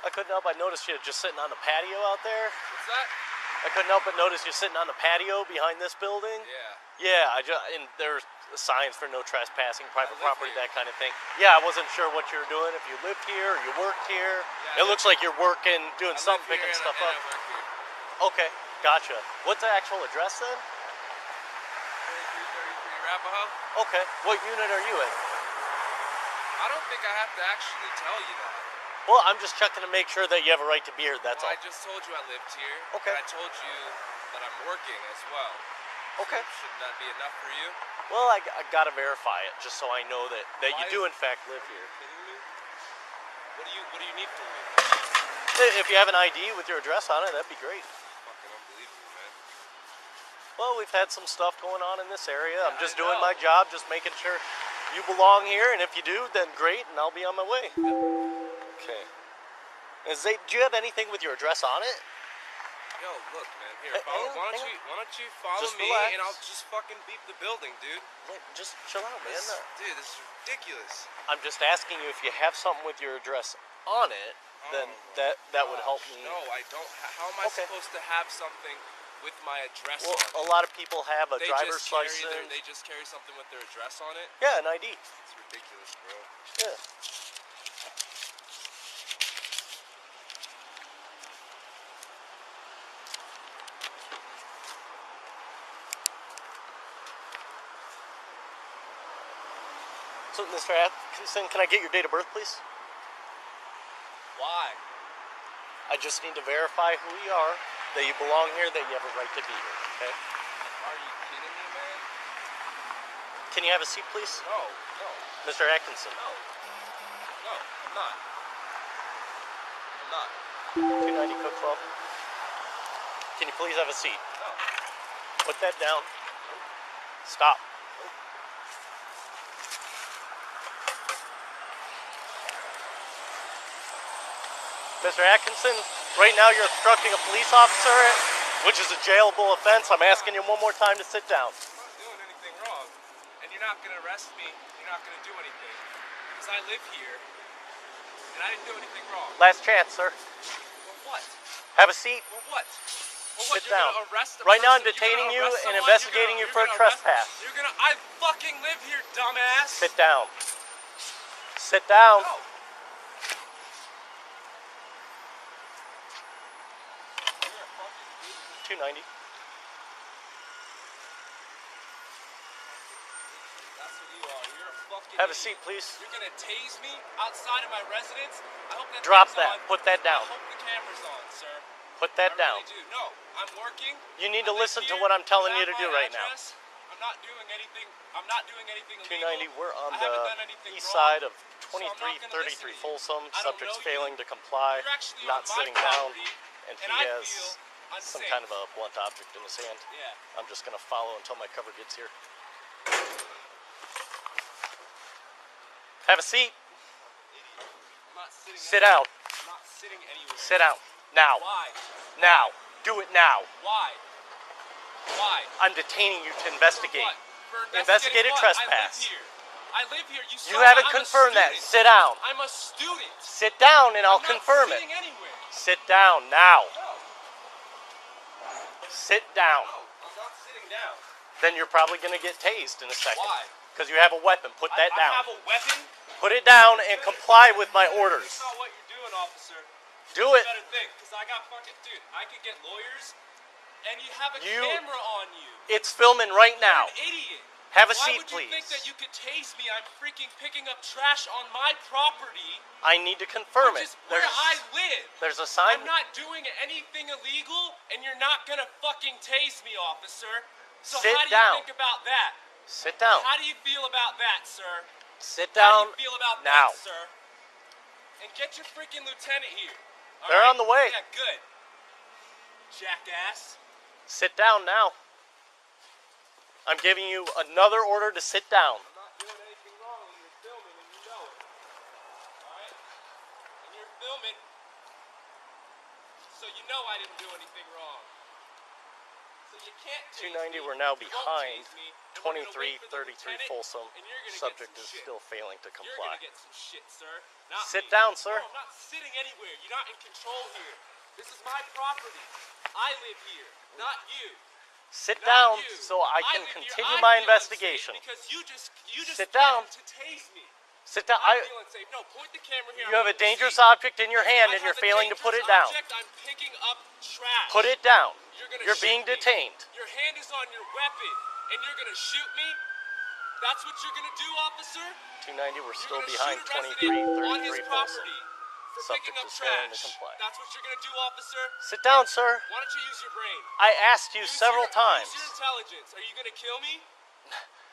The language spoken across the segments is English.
I couldn't help but notice you just sitting on the patio out there. What's that? I couldn't help but notice you sitting on the patio behind this building. Yeah. Yeah, and there's signs for no trespassing, private property, here. that kind of thing. Yeah, I wasn't sure what you were doing, if you lived here or you worked here. Yeah, it looks like you're working, doing I something, live here picking and stuff I up. work here. Okay, gotcha. What's the actual address then? 3333 Arapahoe. Okay, what unit are you in? I don't think I have to actually tell you that. Well, I'm just checking to make sure that you have a right to be here, that's Well, all. I just told you I lived here. Okay. And I told you that I'm working as well. Okay. So shouldn't that be enough for you? Well, I gotta verify it, just so I know that you Why do is- in fact live Are here. you kidding me? What do you need from me? If you have an ID with your address on it, that'd be great. Fucking unbelievable, man. Well, we've had some stuff going on in this area. I'm Yeah, just I doing know. my job, just making sure you belong here, and if you do, then great, and I'll be on my way. Okay. Do you have anything with your address on it? Yo, look, man. Here, Hey, follow, hang on, why hang don't you follow Just me relax. and I'll just fucking beep the building, dude. Just chill out, man. Dude, this is ridiculous. I'm just asking you if you have something with your address on it, then Oh that would help me. No, I don't. How am I Okay. supposed to have something with my address Well, on a it? lot of people have a They driver's just carry license. they just carry something with their address on it. Yeah, an ID. It's ridiculous, bro. Yeah. So, Mr. Atkinson, can I get your date of birth, please? Why? I just need to verify who you are, that you belong here, that you have a right to be here, okay? Are you kidding me, man? Can you have a seat, please? No, Mr. Atkinson. no, I'm not. I'm not. 290 Cook 12. Can you please have a seat? No. Put that down. Stop. Mr. Atkinson, right now you're obstructing a police officer, which is a jailable offense. I'm asking you one more time to sit down. I'm not doing anything wrong. And you're not gonna arrest me. You're not gonna do anything. Because I live here. And I didn't do anything wrong. Last chance, sir. For what? Have a seat. For what? For what? Sit You're down. gonna arrest a Right now I'm person? You're detaining gonna you arrest and someone? investigating you for a trespass. I fucking live here, dumbass. Sit down. Sit down. No. 290. That's what you are. You're a fucking Have a idiot. seat, please. You're gonna tase me outside of my residence? I hope that Drop thing's that. on. Put that down. I hope the camera's on, sir. Put that I down. really do. No, I'm working. You need to I live listen to here. what I'm telling I you to have do my right now. address. I'm not doing anything. I'm not doing anything 290, illegal. we're on I haven't the done anything east wrong, side of so I'm not gonna 2333 listen to you. Folsom. I don't Subject's know you. failing to comply, You're actually not on my sitting down, property, and he and I has feel some unsafe. kind of a blunt object in his hand. Yeah. I'm just going to follow until my cover gets here. Have a seat. I'm not sitting Sit anywhere. down. I'm not sitting anywhere. Sit down. Now. Why? Now. Do it now. Why? Why? I'm detaining you to investigate. For what? For Investigated investigating what? trespass. I live here. You You saw haven't I'm a confirmed that. student. Sit down. I'm a student. Sit down and I'll I'm confirm not it. sitting anywhere. Sit down now. No. Sit down. No, I'm not sitting down. Then you're probably going to get tased in a second. Why? Because you have a weapon. Put that I down. have a weapon. Put it down and comply with my orders. That's not what you're doing, officer. Do You it. better think, because I got fucking, dude, I could get lawyers, and you have a You- camera on you. It's filming right now. You're an idiot. Have a Why seat, would you think please. that you could tase me? I'm freaking picking up trash on my property, I need to confirm which it. is where I live. There's a sign. I'm not doing anything illegal, and you're not gonna fucking tase me, officer. So Sit how do down. you think about that? Sit down. How do you feel about that, sir? Sit How down do you feel about now. that, sir? And get your freaking lieutenant here. All They're right? on the way. Yeah, good. Jackass. Sit down now. I'm giving you another order to sit down. I'm not doing anything wrong when you're filming, and you know it. Alright? And you're filming, so you know I didn't do anything wrong. So So you can't tase 290, me, we're now you won't behind tase me, and we're gonna wait for the 2333 lieutenant, Folsom. and you're gonna Subject get is some shit. still failing to You're comply. gonna get some shit, sir. Not Sit me. down, sir. No, I'm not sitting anywhere. You're not in control here. This is my property. I live here, not you. Sit Not down you. so I can live here. continue I my feel investigation. unsafe because you just Sit down. threatened to tase me. Sit down. I feel unsafe. No, point the camera here. You have a I want to dangerous see. object in your hand I and you're have a failing to put it dangerous down. object. I'm picking up trash. Put it down. You're You're being shoot me. detained. Your hand is on your weapon, and you're gonna shoot me. That's what you're gonna do, officer. 290, we're You're still gonna behind shoot a resident on 2333 his Folsom. property for Subject picking up is failing to trash. comply. That's what you're gonna do, officer. Sit down, sir. Why don't you use your brain? I asked you Use several times. Use your intelligence. Are you gonna kill me?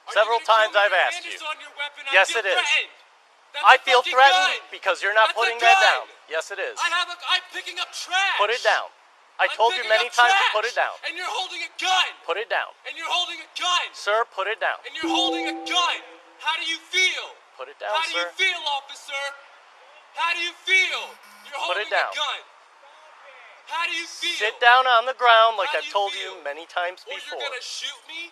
Are Several you gonna times kill me? I've Your asked hand you. is on your weapon. Yes, I feel it is. threatened. That's I a feel fucking threatened gun. because you're not That's a putting that gun. down. Yes, it is. I'm picking up trash. Put it down. I I'm told you picking many up times to trash, put it down. And you're holding a gun. Put it down. And you're holding a gun. Sir, put it down. And you're holding a gun. How do you feel? Put it down, How do you sir. feel, officer? How do you feel? You're Put holding it down. a gun. How do you feel? Sit down on the ground like How do I've you told feel? you many times Or before. you're gonna shoot me?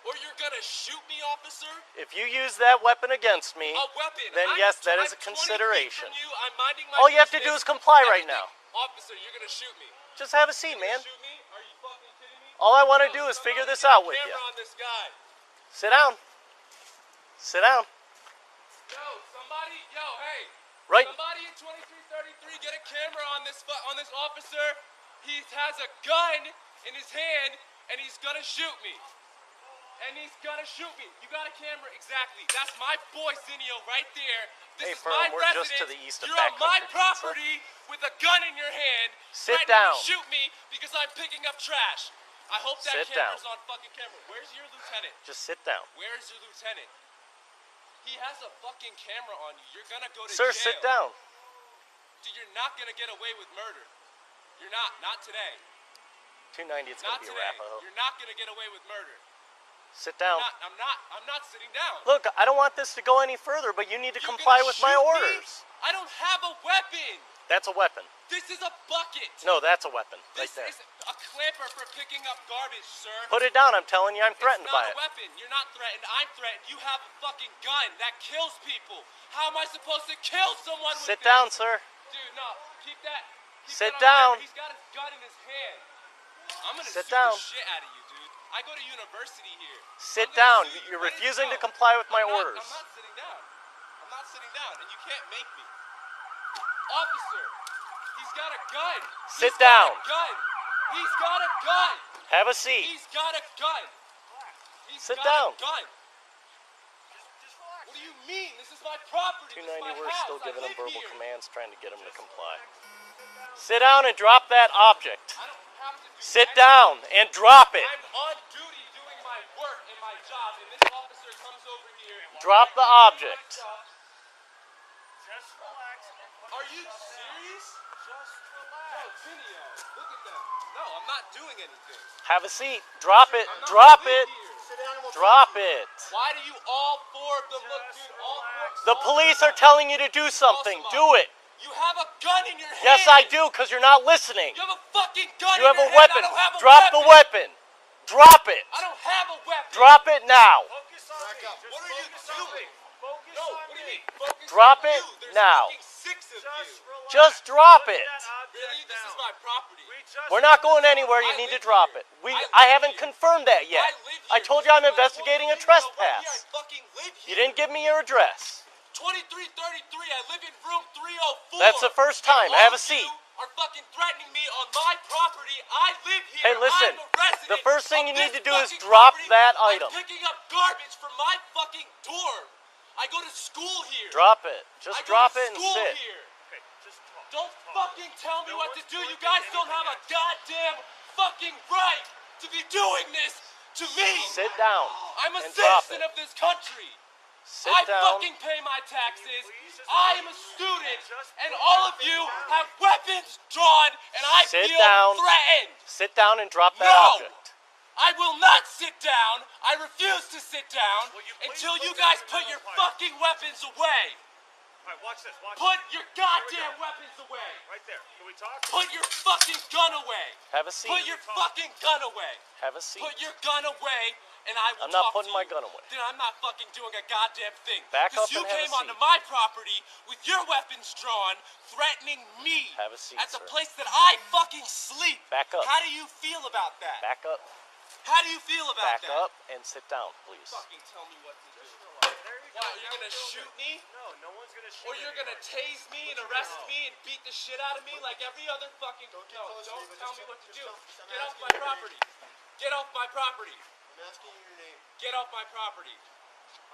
Or you're gonna shoot me, officer? If you use that weapon against me, A weapon. then I'm, yes, that I'm is a 20 feet consideration. From you. I'm minding my All you have to do business. is comply right Everything- now. Officer, you're gonna shoot me. Just have a seat, You're gonna man. shoot me? Are you fucking kidding me? All I want to Yo, do is figure somebody this get a out with you. camera on this guy. Sit down. Sit down. Yo, somebody, hey. Right. Somebody in 2333, get a camera on this officer. He has a gun in his hand, and he's gonna shoot me. And he's gonna shoot me. You got a camera? Exactly. That's my boy Zinio right there. This Hey, is Fern, my we're residence. just to the east of You're on my Backcountry Pizza. property with a gun in your hand. Sit threatening down. to shoot me because I'm picking up trash. I hope that Sit camera's down. on fucking camera. Where's your lieutenant? Just sit down. Where's your lieutenant? He has a fucking camera on you. You're gonna go to Sir, jail. sit down. Dude, you're not gonna get away with murder. You're not. Not today. 290, it's going Not to be today. Arapahoe. You're not gonna get away with murder. Sit down. I'm not sitting down. Look, I don't want this to go any further, but you need to You're comply gonna with my shoot me? orders. I don't have a weapon. That's a weapon. This is a bucket. No, that's a weapon. Right This there. is a clamper for picking up garbage, sir. Put it down. I'm telling you, I'm threatened It's by not it. a weapon. You're not threatened. I'm threatened. You have a fucking gun that kills people. How am I supposed to kill someone with Sit this? down, sir. Dude, no. Keep that. Sit that on down. camera. He's got his gun in his hand. I'm gonna Sit sue down. the shit out of you, dude. I go to university here. Sit I'm gonna down. sue you. You're Ready to refusing to go. comply with my I'm not- orders. I'm not sitting down. I'm not sitting down, and you can't make me. Officer, he's got a gun. Sit He's down. Got a gun. He's got a gun. Have a seat. He's got a gun. He's Sit got down. a gun. What do you mean? This is my property. This is 290, my we're house. still I giving him live verbal here. commands, trying to get him to comply. Sit down and drop that object. I don't have to do Sit anything. down and drop it. I'm on duty doing my work and my job, and this officer comes over here. Drop the I do my object. job. Just relax. Are you serious? Just relax. Yo, Tinio, look at them. No, I'm not doing anything. Have a seat. Drop it. I'm not Drop live it. here. Sit down and we'll Drop it. Why do you all four of them look, Just dude? All four. The police are telling you to do something. Do it. You have a gun in your hand. Yes, I do, because you're not listening. You have a fucking gun You in have your a hand. weapon. I don't have a Drop the weapon. Drop it. I don't have a weapon. Drop it now. Focus on Back me. up. Just What are you focus on doing? me. Focus No, on what do you me. mean? Focus Drop on it you. There's now. fucking six of Just you. relax. Just drop Put it. that object Really? This is down. my property. We just We're not wanna going talk. anywhere. You I need to live drop here. it. I I live haven't here. confirmed that yet. I live I here. told you I'm This is my investigating a fucking video right here. trespass. I fucking live here. You didn't give me your address. 2333. I live in room 304. That's the first time. And Have a all of seat. You are fucking threatening me on my property. I live here. Hey, listen. I'm a resident The first thing of you need this to do is fucking drop property. that I'm item. picking up garbage from my fucking dorm. I go to school here. Drop it. I Just go drop to it and school sit. here. Okay, just talk. Don't Talk. fucking tell me No what to one's do. You pointing guys don't have a anything goddamn fucking right to be doing this to me. Sit down I'm a and drop citizen it. of this country. Sit I down. fucking pay my taxes. Please just I am a relax. student, Just and put all of that you thing down. have weapons drawn, and I Sit feel down. threatened. Sit down and drop that No! object. I will not sit down. I refuse to sit down Will you please until put you that guys in put the your pipe? fucking weapons away. All right, watch this. Watch Put this. your Here we goddamn go. weapons away. Right there. Here we we talking? Put your fucking gun away. Have a seat. Put your fucking gun away. Have a seat. Put your gun away, and I will I'm not talk putting to my you. gun away. Then I'm not fucking doing a goddamn thing. Back up you and have a came onto seat. my property with your weapons drawn, threatening me Have a seat, at the sir. place that I fucking sleep. Back up. How do you feel about that? Back up. How do you feel about Back that? up and sit down, please. Fucking tell me what to do. There you go. What, you're Now gonna we're shoot building. me? No, no one's gonna shoot Or you're gonna tase me and arrest me and beat the shit out of me like every other fucking... Don't get No, close to don't me, but tell just me what to just do. I'm Get off asking my you your property. name. Get off my property. I'm asking you your name. Get off my property.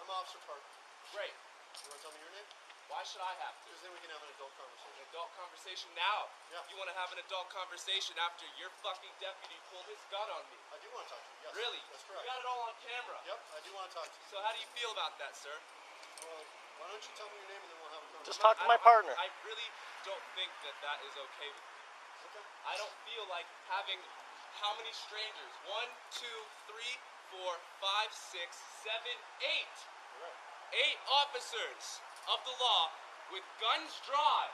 I'm Officer Parker. Great. You want to tell me your name? Why should I have to? Because then we can have an adult conversation. An adult conversation now. Yeah. You want to have an adult conversation after your fucking deputy pulled his gun on me. I do want to talk to you. Yes. Really? That's You correct. got it all on camera. Yep, I do want to talk to you. So how do you feel about that, sir? Well, why don't you tell me your name and then we'll have a conversation. Just talk to I my don't- partner. I really don't think that that is okay with me. Okay. I don't feel like having how many strangers? 1, 2, 3, 4, 5, 6, 7, 8. You're right. 8 officers of the law with guns drawn.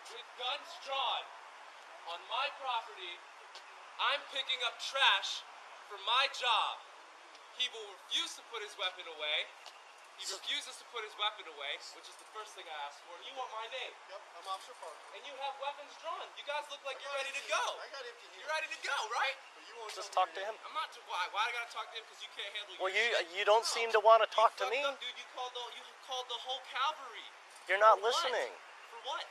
With guns drawn on my property. I'm picking up trash for my job. He will refuse to put his weapon away. He refuses to put his weapon away, which is the first thing I asked for. And you want my name. Yep, I'm Officer Parker. And you have weapons drawn. You guys look like you're I got ready to empty go. here. I got empty here. You're ready to go, right? But you won't Just tell talk me to your him. name. I'm not. Why? Why I gotta talk to him? Because you can't handle Well, your shit. you don't seem to want to talk to You me. fucked up, dude. You called the whole cavalry. You're not For what? listening. For what?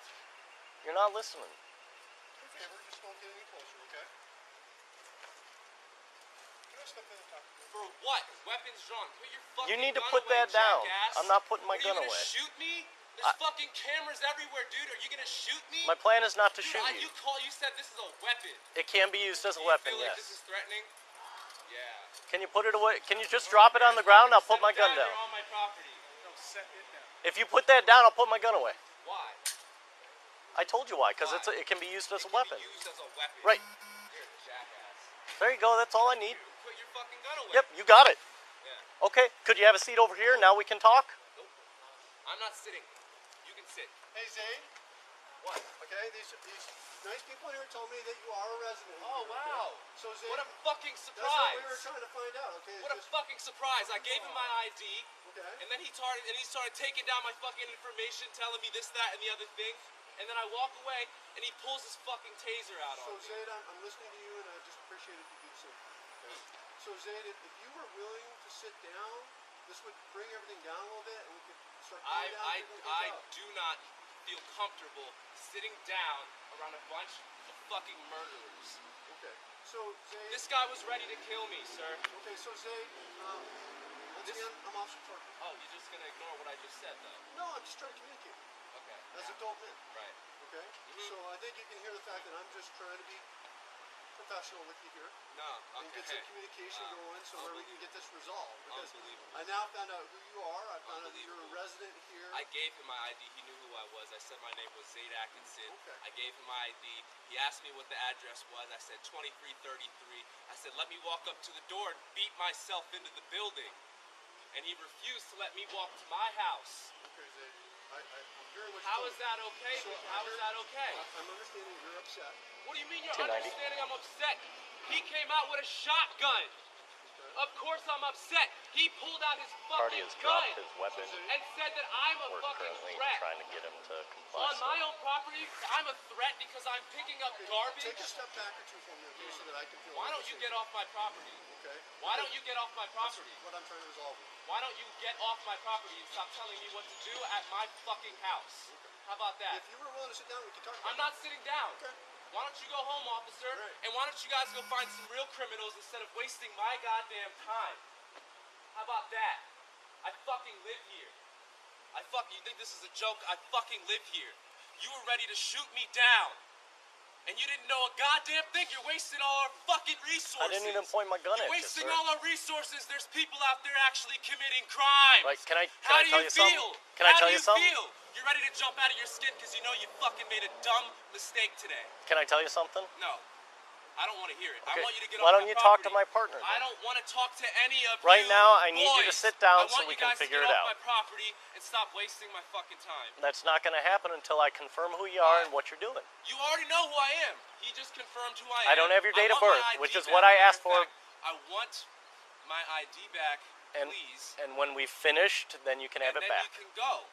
You're not listening. Do me a favor, just don't get any closer, okay? Can I step in and talk to you? For what? Weapons drawn. Put your fucking You need to gun put away, that down. jackass. I'm not putting my Are gun you gonna away. shoot me? There's fucking cameras everywhere, dude. Are you gonna shoot me? My plan is not to Dude, shoot you. You said this is a weapon. It can be used as a Do you weapon, feel like this yes. is threatening? Yeah. Can you put it away? Can you just drop it on the ground? I'll put my Set it gun down. You're on my property. No, set it down. If you put that down, I'll put my gun away. Why? I told you why, because Why? it can be used as a It can weapon. be used as a weapon. Right. You're a jackass. There you go. That's all I need. Put your fucking gun away. Yep, you got it. Yeah. Okay. Could you have a seat over here? Now we can talk. Nope. I'm not sitting. You can sit. Hey, Zayd. What? Okay, these nice people here told me that you are a resident. Oh, wow. So, Zayd, What a fucking that's what we were surprise. trying to find out, okay? What a fucking surprise. I gave him my ID. Okay. And then he started taking down my fucking information, telling me this, that, and the other thing. And then I walk away, and he pulls his fucking taser out So, on me. Zayd, I'm listening to you, and I just appreciate if you do so. Okay. So, Zayd, if you were willing to sit down, this would bring everything down a little bit, and we could start going down. I figuring things out. do not feel comfortable sitting down around a bunch of fucking murderers. Okay. So, Zayd. This guy was ready to kill me, sir. Okay, so Zayd, once This- again, I'm Officer Parker. Oh, you're just gonna ignore what I just said, though. No, I'm just trying to communicate Okay. as adult men. Right. Okay. Mhm. So I think you can hear the fact that I'm just trying to be professional with you here No. and get some Okay. communication Wow. going so where we can get this resolved. Because Unbelievable. I now found out who you are. I found out that you're a Unbelievable. resident here. I gave him my ID. He knew who I was. I said my name was Zayd Atkinson. Okay. I gave him my ID. He asked me what the address was. I said 2333. I said, let me walk up to the door and beat myself into the building. And he refused to let me walk to my house. Okay, Zayd. I'm hearing what How you're is that okay? So How is that okay? I'm understanding you're upset. What do you mean you're 290. understanding I'm upset? He came out with a shotgun. Of course I'm upset. He pulled out his Party fucking has gun dropped his weapon. and said that I'm a We're fucking currently threat. trying to get him to comply. On my own property, I'm a threat because I'm picking up garbage. Take a step back or two for me, okay, so that I can feel. Why what don't you you're get off my property? saying, Okay. Why don't you get off my That's property? what I'm trying to resolve. Why don't you get off my property and stop telling me what to do at my fucking house? How about that? If you were willing to sit down, we could talk about I'm not sitting down. Okay. Why don't you go home, officer? Right. And why don't you guys go find some real criminals instead of wasting my goddamn time? How about that? I fucking live here. You think this is a joke? I fucking live here. You were ready to shoot me down. And you didn't know a goddamn thing. You're wasting all our fucking resources. I didn't even point my gun You're at you, wasting sir. all our resources. There's people out there actually committing crimes. Like, can I How do tell you you something? feel? Can I How tell do you something? Feel? You're ready to jump out of your skin because you know you fucking made a dumb mistake today. Can I tell you something? No. I don't want to hear it. Okay. I want you to get Why off don't my you talk to property. my partner I then? don't want to talk to any of Right you now, I need you to boys. sit down I so want we you can guys figure to it get out. off my property and stop wasting my fucking time. That's not going to happen until I confirm who you are and what you're doing. You already know who I am. He just confirmed who I am. I don't have your date of want my birth, ID which is back. what I Matter asked of for. fact, I want my ID back, And please. and when we've finished, then you can have and it then back. you can go.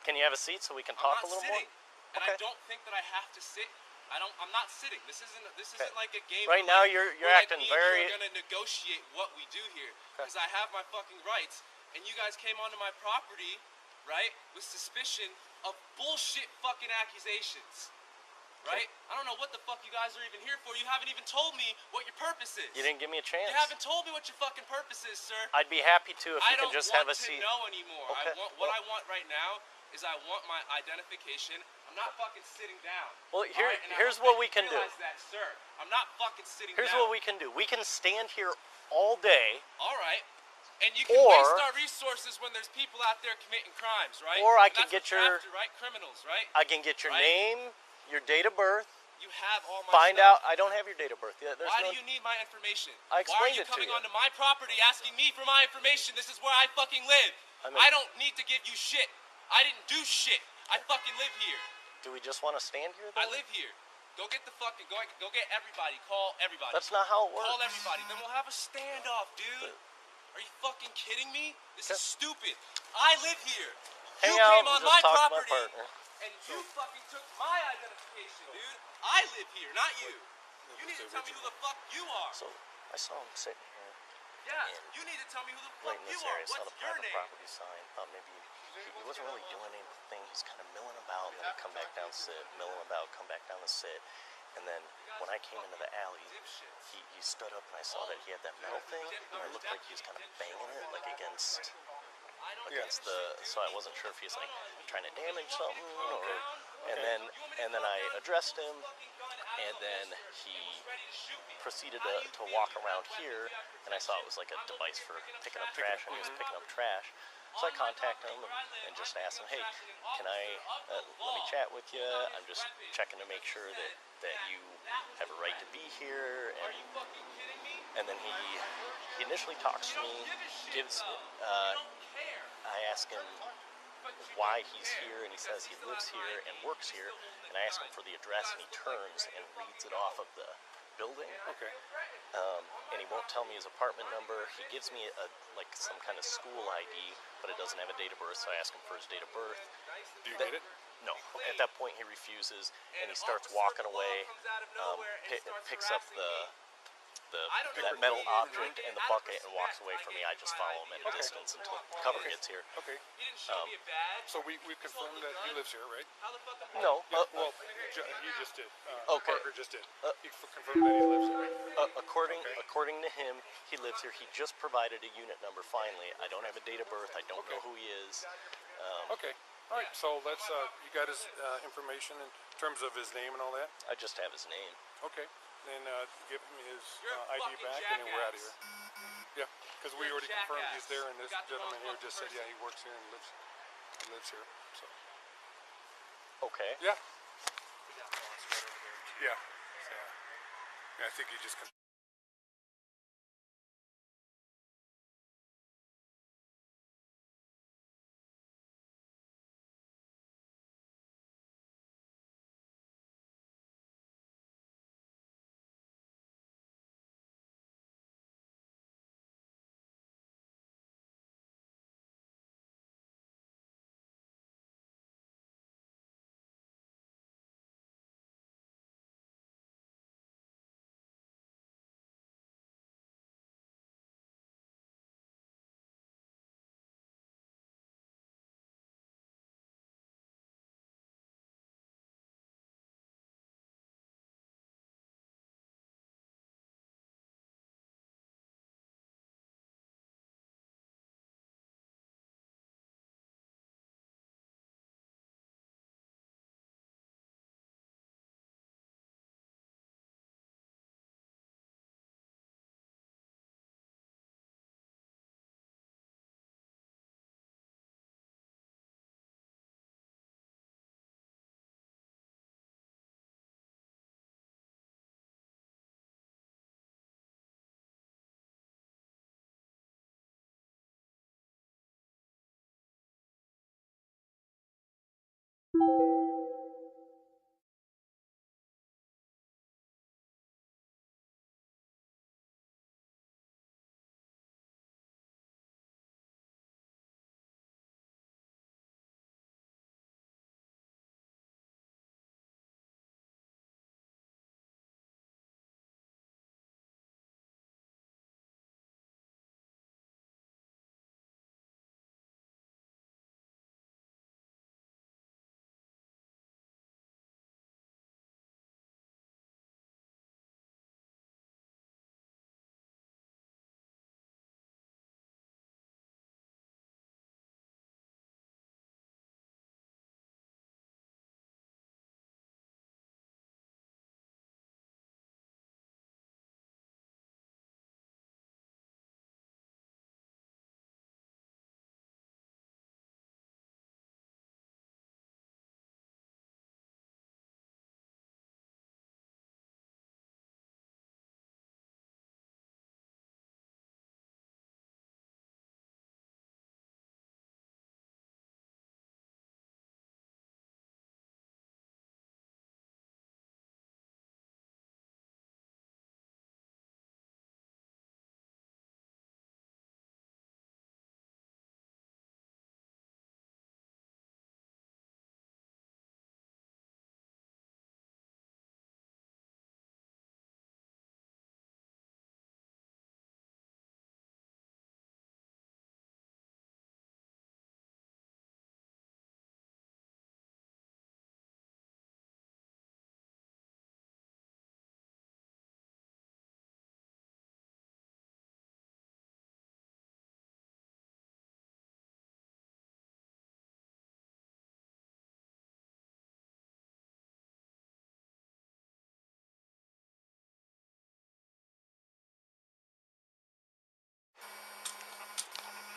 Can you have a seat so we can I'm talk not a little sitting. more? And I Okay. don't think that I have to sit. I'm not sitting. This isn't Okay. like a game. Right where, now, like, you're where, like, acting me and very. you are gonna negotiate what we do here Okay. because I have my fucking rights, and you guys came onto my property, right, with suspicion of bullshit fucking accusations. Right? I don't know what the fuck you guys are even here for. You haven't even told me what your purpose is. You didn't give me a chance. You haven't told me what your fucking purpose is, sir. I'd be happy to if I you don't can just want have a to seat. know anymore. Okay, What well- I want right now is I want my identification. I'm not fucking sitting down. Well, all right? And I here's hope what that we you can do. realize that, sir. I'm not fucking sitting Here's down. what we can do. We can stand here all day, All right. And you can Or- waste our resources when there's people out there committing crimes, right? Or I And can that's get what you're your- after, right? Criminals, right? I can get your Right. name, your date of birth, You have all my find stuff. out. I don't have your date of birth yet. There's Why no. do you need my information? I Why are explained you it to coming you. onto my property asking me for my information? This is where I fucking live. I mean- I don't need to give you shit. I didn't do shit. I fucking live here. Do we just want to stand here? I Then? live here. Go get the fucking go get everybody. Call everybody. That's not how it works. Call everybody. Then we'll have a standoff, dude. Are you fucking kidding me? This is stupid. I live here. Hang You out came and on just my talk to my property partner. and you fucking took my identification, dude. I live here, not you. You need to tell me who the fuck you are. So I saw him sitting here Yeah, you need to tell me who the right fuck in you this are. area. Saw the What's your private name? property sign. Thought maybe he wasn't really doing anything. He's kind of milling about, and then he'd come back down, sit, milling about, come back down to sit. And then when I came into the alley, he stood up and I saw that he had that metal thing, and it looked like he was kind of banging it like against the. So I wasn't sure if he was like trying to damage something or. And then I addressed him, and then he proceeded to walk around here, and I saw it was like a device for picking up trash, and he was picking up trash. So I contacted him and just asked him, hey, can I let me chat with you? I'm just checking to make sure that you have a right to be here. And then he initially talks to me, I ask him why he's here, and he says he lives here and works here, and I ask him for the address, and he turns and reads it off of the building. Okay. And he won't tell me his apartment number. He gives me like some kind of school ID, but it doesn't have a date of birth, so I ask him for his date of birth. Do you get it? No. At that point, he refuses, and he starts walking away, picks up that metal object and the bucket and walks away from me. I just follow him at a distance until cover gets here. Okay. You didn't show me a badge. So we confirmed that he lives here, right? How the fuck am I? No. Well, you just did. Okay. Parker just did. He confirmed that he lives here. According to him, he lives here. He just provided a unit number. Finally, I don't have a date of birth. I don't know who he is. Okay. All right. So let's. You got his information in terms of his name and all that. I just have his name. Okay. Then give him his You're a ID fucking back, and then we're out of jackass. here. Yeah, because we You're a already confirmed he's there, and jackass. this You got the gentleman here wrong just said, person. yeah, he works here and lives here. So Okay. yeah. Yeah. Yeah. I think he just.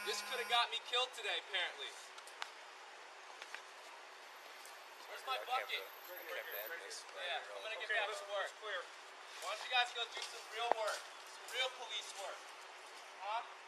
This could have got me killed today, apparently. Where's my bucket? Yeah, I'm gonna get back to work. Why don't you guys go do some real work? Some real police work. Huh?